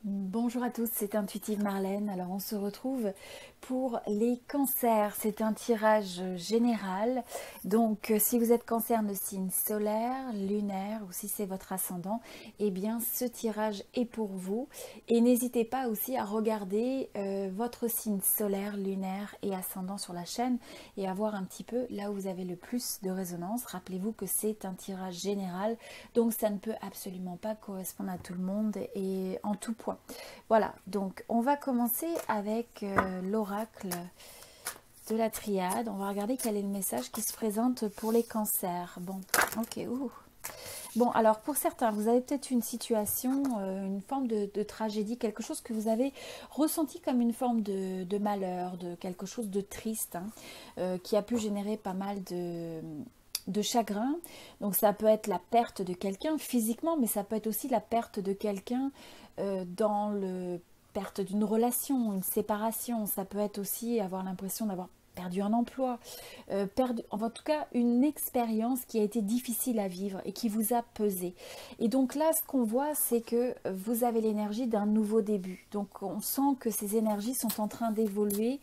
Bonjour à tous, c'est Intuitive Marlène. Alors on se retrouve pour les cancers. C'est un tirage général. Donc si vous êtes cancer de signe solaire, lunaire ou si c'est votre ascendant, eh bien ce tirage est pour vous. Et n'hésitez pas aussi à regarder votre signe solaire, lunaire et ascendant sur la chaîne et à voir un petit peu là où vous avez le plus de résonance. Rappelez-vous que c'est un tirage général, donc ça ne peut absolument pas correspondre à tout le monde et en tout point. Voilà, donc on va commencer avec l'oracle de la triade. On va regarder quel est le message qui se présente pour les cancers. Bon, ok, Bon, alors pour certains, vous avez peut-être une situation, une forme de tragédie, quelque chose que vous avez ressenti comme une forme de malheur, de quelque chose de triste, hein, qui a pu générer pas mal de chagrin. Donc ça peut être la perte de quelqu'un physiquement, mais ça peut être aussi la perte de quelqu'un dans le perte d'une relation, une séparation. Ça peut être aussi avoir l'impression d'avoir perdu un emploi, en tout cas une expérience qui a été difficile à vivre et qui vous a pesé. Et donc là, ce qu'on voit, c'est que vous avez l'énergie d'un nouveau début. Donc on sent que ces énergies sont en train d'évoluer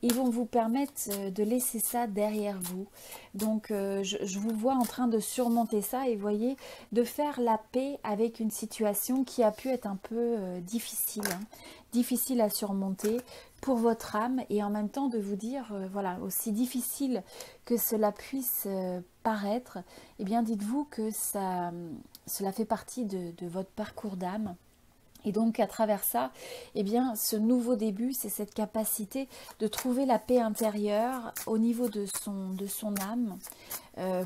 et vont vous permettre de laisser ça derrière vous. Donc je vous vois en train de surmonter ça et voyez, de faire la paix avec une situation qui a pu être un peu difficile, hein, difficile à surmonter pour votre âme, et en même temps de vous dire, voilà, aussi difficile que cela puisse paraître, eh bien dites-vous que cela fait partie de votre parcours d'âme. Et donc à travers ça, eh bien, ce nouveau début, c'est cette capacité de trouver la paix intérieure au niveau de son âme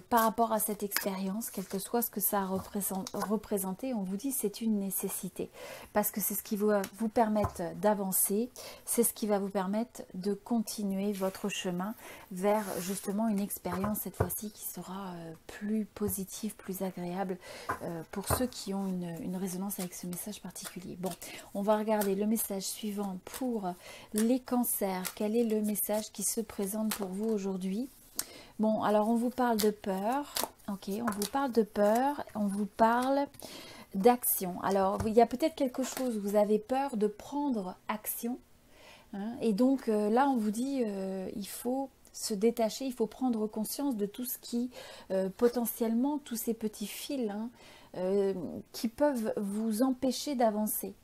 par rapport à cette expérience, quel que soit ce que ça a représenté. On vous dit c'est une nécessité parce que c'est ce qui va vous permettre d'avancer, c'est ce qui va vous permettre de continuer votre chemin vers justement une expérience cette fois-ci qui sera plus positive, plus agréable pour ceux qui ont une résonance avec ce message particulier. Bon, on va regarder le message suivant pour les cancers. Quel est le message qui se présente pour vous aujourd'hui? Bon, alors on vous parle de peur. Ok, on vous parle de peur. On vous parle d'action. Alors, il y a peut-être quelque chose, vous avez peur de prendre action. Hein, et donc là, on vous dit, il faut se détacher, il faut prendre conscience de tout ce qui, potentiellement, tous ces petits fils, hein, qui peuvent vous empêcher d'avancer.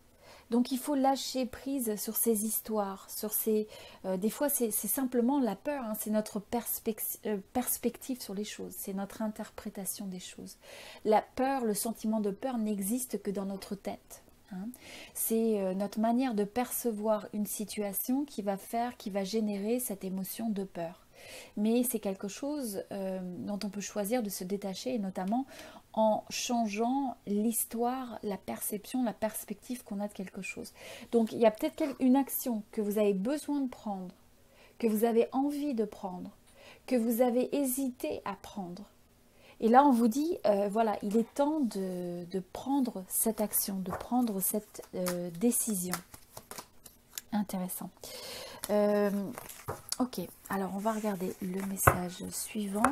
Donc il faut lâcher prise sur ces histoires, sur ces... des fois c'est simplement la peur, hein, c'est notre perspective sur les choses, c'est notre interprétation des choses. La peur, le sentiment de peur n'existe que dans notre tête. Hein. C'est notre manière de percevoir une situation qui va générer cette émotion de peur. Mais c'est quelque chose dont on peut choisir de se détacher, et notamment en changeant l'histoire, la perception, la perspective qu'on a de quelque chose. Donc il y a peut-être une action que vous avez besoin de prendre, que vous avez envie de prendre, que vous avez hésité à prendre. Et là on vous dit, voilà, il est temps de prendre cette action, de prendre cette décision. Intéressant. Ok, alors on va regarder le message suivant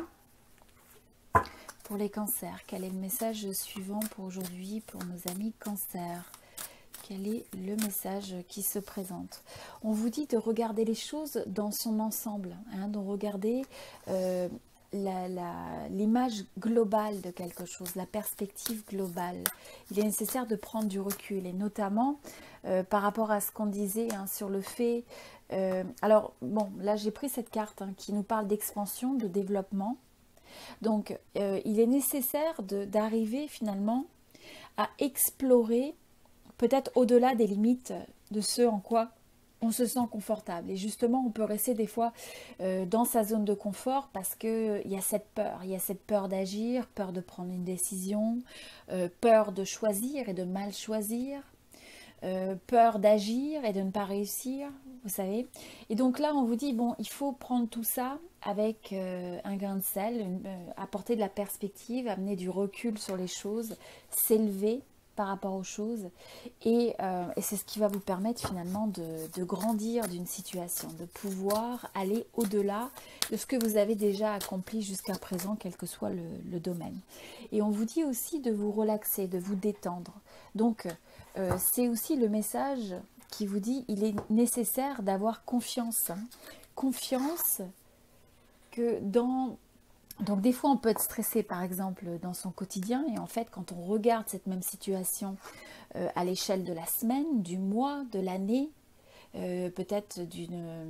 pour les cancers. Quel est le message suivant pour aujourd'hui pour nos amis cancers? Quel est le message qui se présente? On vous dit de regarder les choses dans son ensemble, hein, de regarder l'image globale de quelque chose, la perspective globale. Il est nécessaire de prendre du recul, et notamment par rapport à ce qu'on disait, hein, sur le fait... alors, bon, là j'ai pris cette carte, hein, qui nous parle d'expansion, de développement. Donc, il est nécessaire d'arriver finalement à explorer peut-être au-delà des limites de ce en quoi on se sent confortable. Et justement, on peut rester des fois dans sa zone de confort parce qu'il y a cette peur. Il y a cette peur d'agir, peur de prendre une décision, peur de choisir et de mal choisir, peur d'agir et de ne pas réussir, vous savez. Et donc là, on vous dit, bon, il faut prendre tout ça avec un grain de sel, apporter de la perspective, amener du recul sur les choses, s'élever, par rapport aux choses et c'est ce qui va vous permettre finalement de grandir d'une situation, de pouvoir aller au-delà de ce que vous avez déjà accompli jusqu'à présent, quel que soit le domaine. Et on vous dit aussi de vous relaxer, de vous détendre. Donc c'est aussi le message qui vous dit il est nécessaire d'avoir confiance. Hein. Confiance que dans... Donc des fois on peut être stressé par exemple dans son quotidien et en fait quand on regarde cette même situation à l'échelle de la semaine, du mois, de l'année, peut-être d'une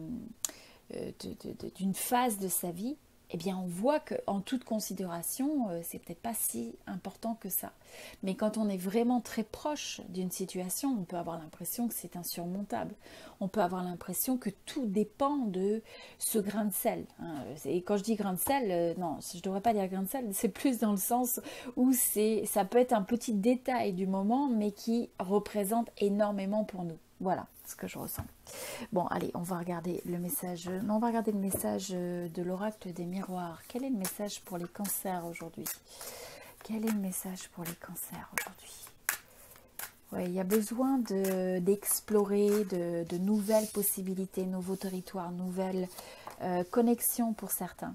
phase de sa vie, eh bien on voit qu'en toute considération, c'est peut-être pas si important que ça. Mais quand on est vraiment très proche d'une situation, on peut avoir l'impression que c'est insurmontable. On peut avoir l'impression que tout dépend de ce grain de sel. Hein. Et quand je dis grain de sel, non, je ne devrais pas dire grain de sel, c'est plus dans le sens où ça peut être un petit détail du moment, mais qui représente énormément pour nous. Voilà ce que je ressens. Bon, allez, on va regarder le message. Non, on va regarder le message de l'oracle des miroirs. Quel est le message pour les cancers aujourd'hui? Quel est le message pour les cancers aujourd'hui? Ouais, il y a besoin d'explorer de nouvelles possibilités, nouveaux territoires, nouvelles connexions pour certains.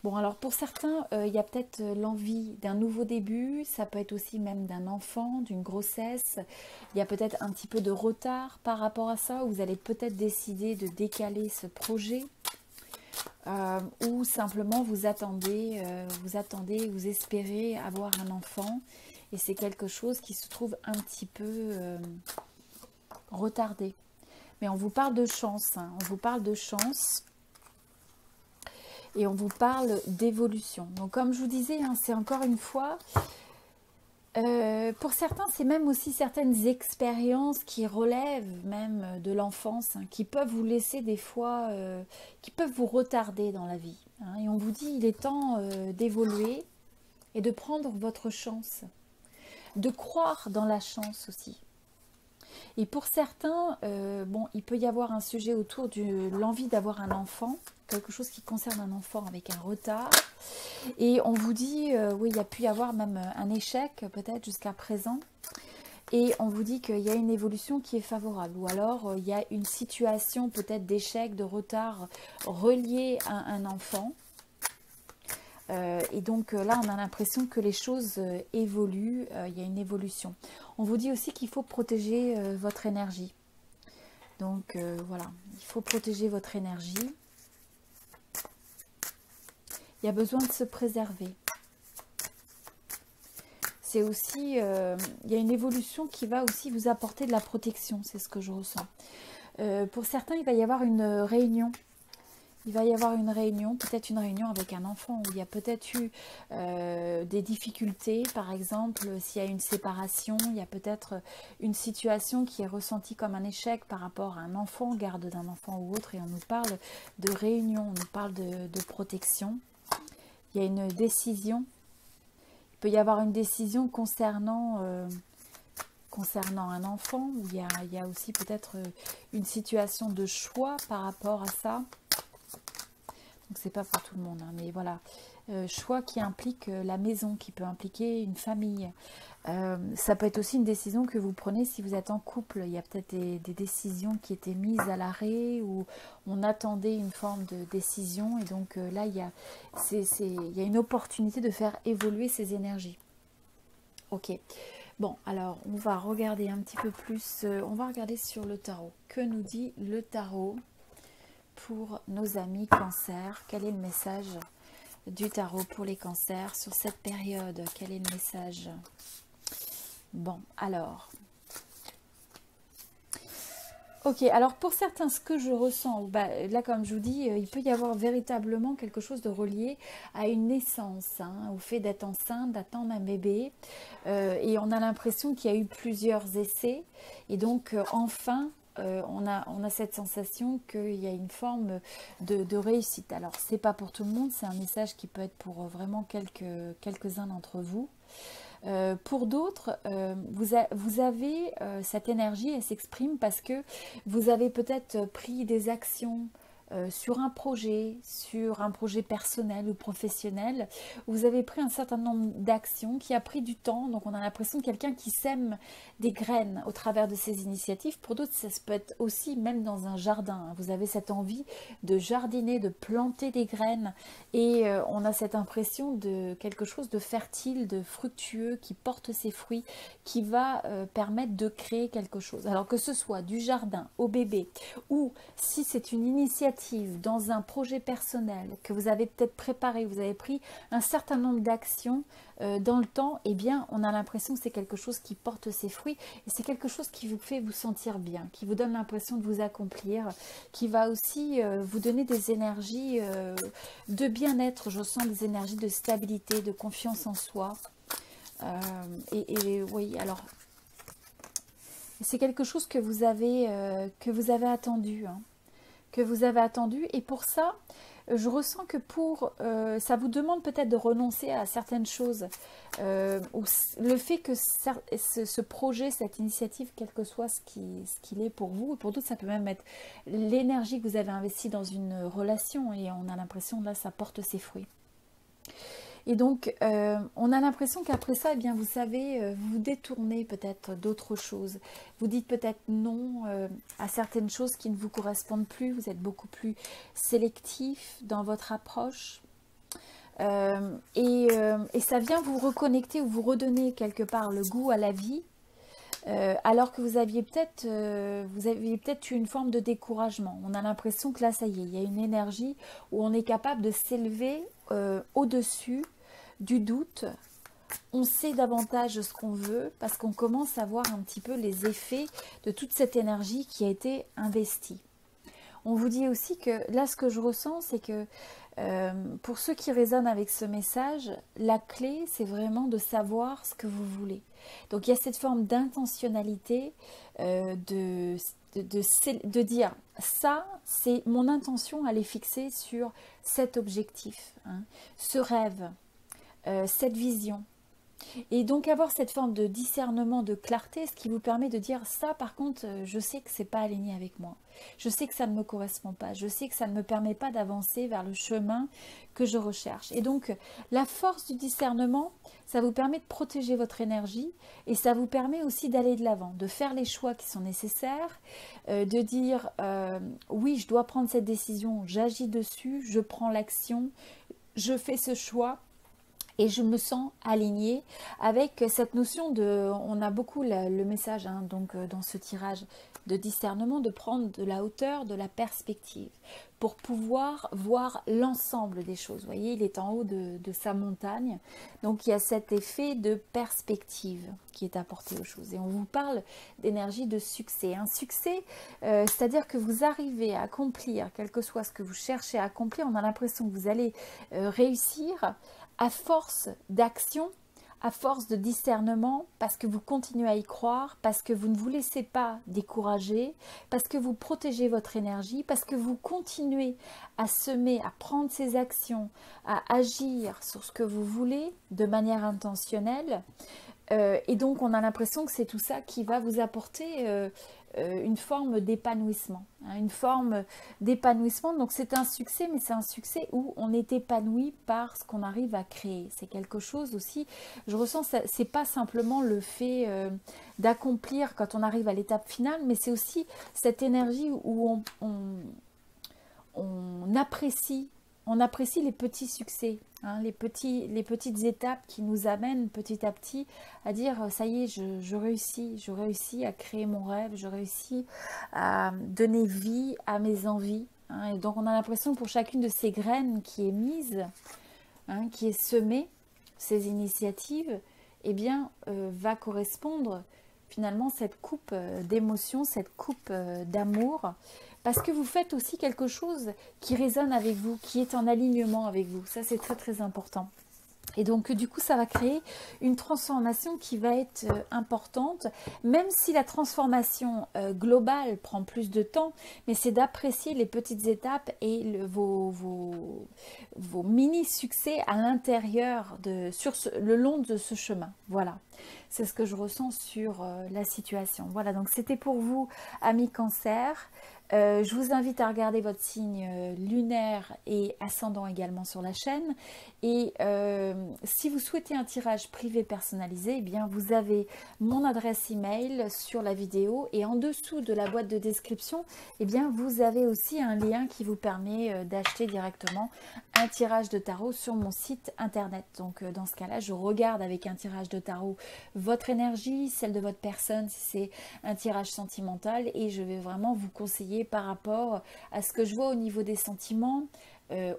Bon, alors pour certains, il y a peut-être l'envie d'un nouveau début, ça peut être aussi même d'un enfant, d'une grossesse. Il y a peut-être un petit peu de retard par rapport à ça, où vous allez peut-être décider de décaler ce projet. Ou simplement vous attendez, vous espérez avoir un enfant. Et c'est quelque chose qui se trouve un petit peu retardé. Mais on vous parle de chance, hein, on vous parle de chance. Et on vous parle d'évolution. Donc comme je vous disais, hein, c'est encore une fois, pour certains, c'est même aussi certaines expériences qui relèvent même de l'enfance, hein, qui peuvent vous laisser des fois, qui peuvent vous retarder dans la vie. Hein, et on vous dit, il est temps d'évoluer et de prendre votre chance, de croire dans la chance aussi. Et pour certains, bon, il peut y avoir un sujet autour de l'envie d'avoir un enfant, quelque chose qui concerne un enfant avec un retard. Et on vous dit, oui, il y a pu y avoir même un échec peut-être jusqu'à présent. Et on vous dit qu'il y a une évolution qui est favorable. Ou alors, il y a une situation peut-être d'échec, de retard relié à un enfant. Et donc là, on a l'impression que les choses évoluent, il y a une évolution. On vous dit aussi qu'il faut protéger votre énergie. Donc voilà, il faut protéger votre énergie. Il y a besoin de se préserver. C'est aussi, il y a une évolution qui va aussi vous apporter de la protection, c'est ce que je ressens. Pour certains, il va y avoir une réunion. Il va y avoir une réunion, peut-être une réunion avec un enfant où il y a peut-être eu des difficultés, par exemple, s'il y a une séparation, il y a peut-être une situation qui est ressentie comme un échec par rapport à un enfant, garde d'un enfant ou autre, et on nous parle de réunion, on nous parle de protection. Il y a une décision, il peut y avoir une décision concernant un enfant, où il y a aussi peut-être une situation de choix par rapport à ça. Donc c'est pas pour tout le monde, hein, mais voilà. Choix qui implique la maison, qui peut impliquer une famille. Ça peut être aussi une décision que vous prenez si vous êtes en couple. Il y a peut-être des décisions qui étaient mises à l'arrêt ou on attendait une forme de décision. Et donc là, il y a une opportunité de faire évoluer ces énergies. Ok. Bon, alors on va regarder un petit peu plus. On va regarder sur le tarot. Que nous dit le tarot pour nos amis cancers? Quel est le message du tarot pour les cancers sur cette période? Quel est le message? Bon, alors. Ok, alors pour certains, ce que je ressens, là comme je vous dis, il peut y avoir véritablement quelque chose de relié à une naissance, hein, au fait d'être enceinte, d'attendre un bébé. Et on a l'impression qu'il y a eu plusieurs essais. Et donc, enfin, on a cette sensation qu'il y a une forme de réussite. Alors, c'est pas pour tout le monde, c'est un message qui peut être pour vraiment quelques-uns d'entre vous. Pour d'autres, vous avez cette énergie, elle s'exprime parce que vous avez peut-être pris des actions sur un projet personnel ou professionnel. Vous avez pris un certain nombre d'actions qui a pris du temps, donc on a l'impression de quelqu'un qui sème des graines au travers de ces initiatives. Pour d'autres, ça peut être aussi même dans un jardin. Vous avez cette envie de jardiner, de planter des graines et on a cette impression de quelque chose de fertile, de fructueux, qui porte ses fruits, qui va permettre de créer quelque chose. Alors que ce soit du jardin au bébé ou si c'est une initiative dans un projet personnel que vous avez peut-être préparé, vous avez pris un certain nombre d'actions dans le temps, eh bien on a l'impression que c'est quelque chose qui porte ses fruits et c'est quelque chose qui vous fait vous sentir bien, qui vous donne l'impression de vous accomplir, qui va aussi vous donner des énergies de bien-être. Je sens des énergies de stabilité, de confiance en soi. Et oui, alors c'est quelque chose que vous avez attendu, hein, que vous avez attendu. Et pour ça, je ressens que ça vous demande peut-être de renoncer à certaines choses. Ou le fait que ce projet, cette initiative, quel que soit ce qu'il est pour vous, et pour d'autres, ça peut même être l'énergie que vous avez investie dans une relation et on a l'impression, là, ça porte ses fruits. Et donc, on a l'impression qu'après ça, eh bien, vous savez, vous détournez peut-être d'autres choses. Vous dites peut-être non à certaines choses qui ne vous correspondent plus. Vous êtes beaucoup plus sélectif dans votre approche. Et ça vient vous reconnecter ou vous redonner quelque part le goût à la vie. Alors que vous aviez peut-être eu une forme de découragement. On a l'impression que là, ça y est, il y a une énergie où on est capable de s'élever au-dessus du doute. On sait davantage ce qu'on veut parce qu'on commence à voir un petit peu les effets de toute cette énergie qui a été investie. On vous dit aussi que là, ce que je ressens, c'est que pour ceux qui résonnent avec ce message, la clé, c'est vraiment de savoir ce que vous voulez. Donc, il y a cette forme d'intentionnalité, de dire ça, c'est mon intention, elle est fixée sur cet objectif, hein, ce rêve, cette vision. Et donc avoir cette forme de discernement, de clarté, ce qui vous permet de dire ça, par contre, je sais que c'est pas aligné avec moi. Je sais que ça ne me correspond pas. Je sais que ça ne me permet pas d'avancer vers le chemin que je recherche. Et donc, la force du discernement, ça vous permet de protéger votre énergie et ça vous permet aussi d'aller de l'avant, de faire les choix qui sont nécessaires, de dire oui, je dois prendre cette décision, j'agis dessus, je prends l'action, je fais ce choix. Et je me sens alignée avec cette notion de, on a beaucoup le message hein, donc dans ce tirage de discernement, de prendre de la hauteur, de la perspective pour pouvoir voir l'ensemble des choses. Vous voyez, il est en haut de sa montagne, donc il y a cet effet de perspective qui est apporté aux choses. Et on vous parle d'énergie de succès. Un succès, c'est-à-dire que vous arrivez à accomplir, quel que soit ce que vous cherchez à accomplir, on a l'impression que vous allez réussir à force d'action, à force de discernement, parce que vous continuez à y croire, parce que vous ne vous laissez pas décourager, parce que vous protégez votre énergie, parce que vous continuez à semer, à prendre ces actions, à agir sur ce que vous voulez de manière intentionnelle. Et donc on a l'impression que c'est tout ça qui va vous apporter une forme d'épanouissement, hein, une forme d'épanouissement. Donc c'est un succès, mais c'est un succès où on est épanoui par ce qu'on arrive à créer. C'est quelque chose aussi, je ressens, c'est pas simplement le fait d'accomplir quand on arrive à l'étape finale, mais c'est aussi cette énergie où on apprécie les petits succès, hein, les petites étapes qui nous amènent petit à petit à dire ça y est, je réussis à créer mon rêve, je réussis à donner vie à mes envies. Hein, et donc on a l'impression pour chacune de ces graines qui est mise, hein, qui est semée, ces initiatives, eh bien va correspondre finalement cette coupe d'émotions, cette coupe d'amour. Parce que vous faites aussi quelque chose qui résonne avec vous, qui est en alignement avec vous. Ça, c'est très, très important. Et donc, du coup, ça va créer une transformation qui va être importante, même si la transformation globale prend plus de temps, mais c'est d'apprécier les petites étapes et vos mini-succès à l'intérieur, le long de ce chemin. Voilà, c'est ce que je ressens sur la situation. Voilà, donc c'était pour vous, amis Cancer. Je vous invite à regarder votre signe lunaire et ascendant également sur la chaîne. Et si vous souhaitez un tirage privé personnalisé, eh bien vous avez mon adresse email sur la vidéo et en dessous de la boîte de description, eh bien vous avez aussi un lien qui vous permet d'acheter directement un tirage de tarot sur mon site internet. Donc dans ce cas-là, je regarde avec un tirage de tarot votre énergie, celle de votre personne, si c'est un tirage sentimental, et je vais vraiment vous conseiller par rapport à ce que je vois au niveau des sentiments,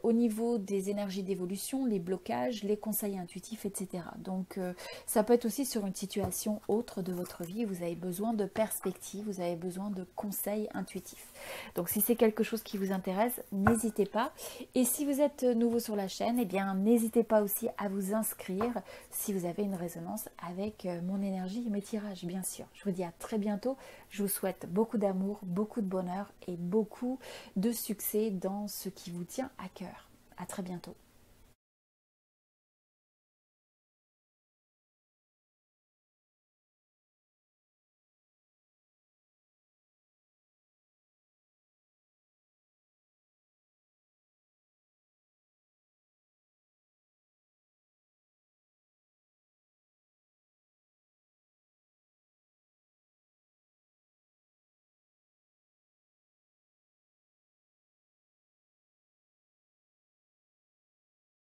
au niveau des énergies d'évolution, les blocages, les conseils intuitifs, etc. Donc ça peut être aussi sur une situation autre de votre vie, vous avez besoin de perspectives, vous avez besoin de conseils intuitifs. Donc si c'est quelque chose qui vous intéresse, n'hésitez pas. Et si vous êtes nouveau sur la chaîne, eh bien n'hésitez pas aussi à vous inscrire si vous avez une résonance avec mon énergie et mes tirages, bien sûr. Je vous dis à très bientôt. Je vous souhaite beaucoup d'amour, beaucoup de bonheur et beaucoup de succès dans ce qui vous tient à cœur. À très bientôt.